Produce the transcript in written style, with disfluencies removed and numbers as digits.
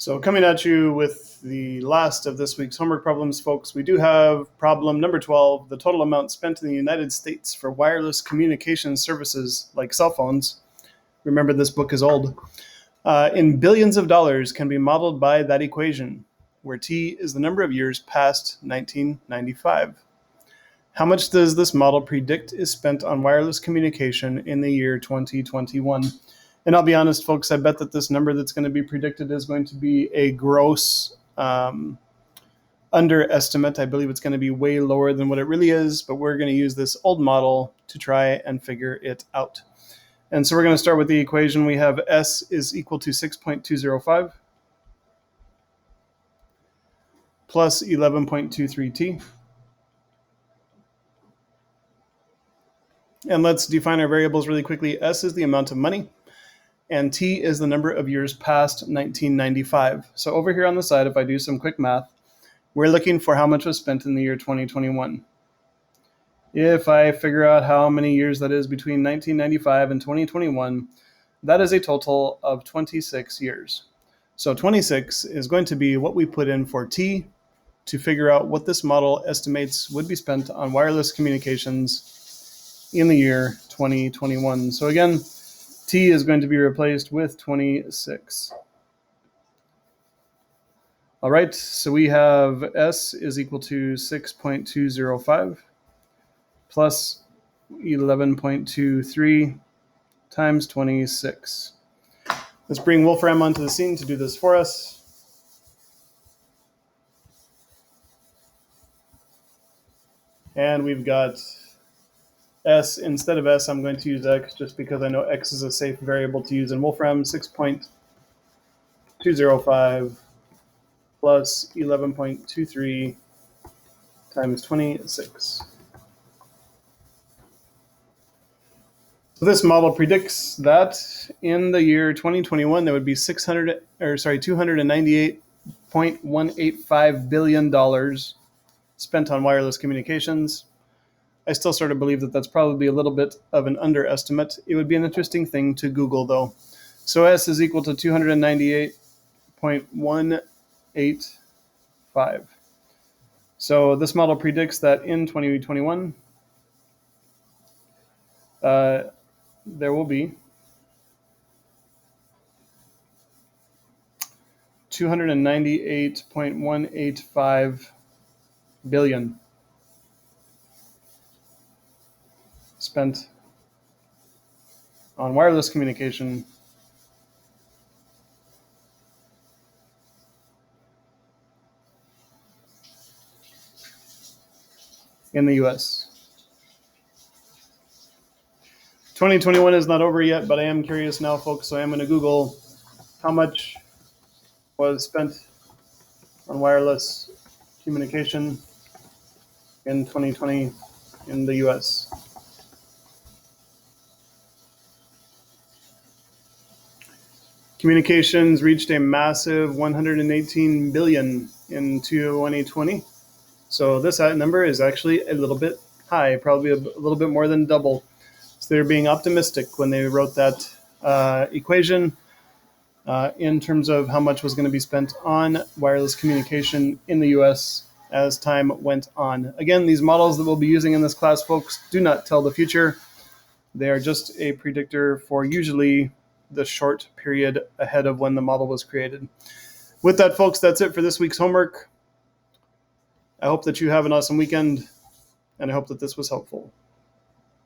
So coming at you with the last of this week's homework problems, folks, we do have problem number 12, the total amount spent in the United States for wireless communication services like cell phones. Remember, this book is old. In billions of dollars can be modeled by that equation, where t is the number of years past 1995. How much does this model predict is spent on wireless communication in the year 2021? And I'll be honest, folks, I bet that this number that's going to be predicted is going to be a gross underestimate. I believe it's going to be way lower than what it really is, but we're going to use this old model to try and figure it out. And so we're going to start with the equation. We have S is equal to 6.205 plus 11.23t. And let's define our variables really quickly. S is the amount of money, and t is the number of years past 1995. So over here on the side, if I do some quick math, we're looking for how much was spent in the year 2021. If I figure out how many years that is between 1995 and 2021, that is a total of 26 years. So 26 is going to be what we put in for t to figure out what this model estimates would be spent on wireless communications in the year 2021. So again, t is going to be replaced with 26. All right, so we have S is equal to 6.205 plus 11.23 times 26. Let's bring Wolfram onto the scene to do this for us. And we've got S. Instead of S, I'm going to use X just because I know X is a safe variable to use in Wolfram. 6.205 plus 11.23 times 26. So this model predicts that in the year 2021 there would be $298.185 billion spent on wireless communications. I still sort of believe that that's probably a little bit of an underestimate. It would be an interesting thing to Google, though. So S is equal to 298.185. So this model predicts that in 2021, there will be 298.185 billion spent on wireless communication in the US. 2021 is not over yet, but I am curious now, folks, so I am going to Google how much was spent on wireless communication in 2020 in the US. Communications reached a massive 118 billion in 2020. So this number is actually a little bit high, probably a little bit more than double. So they're being optimistic when they wrote that equation in terms of how much was going to be spent on wireless communication in the US as time went on. Again, these models that we'll be using in this class, folks, do not tell the future. They are just a predictor for usually the short period ahead of when the model was created. With that, folks, that's it for this week's homework. I hope that you have an awesome weekend, and I hope that this was helpful.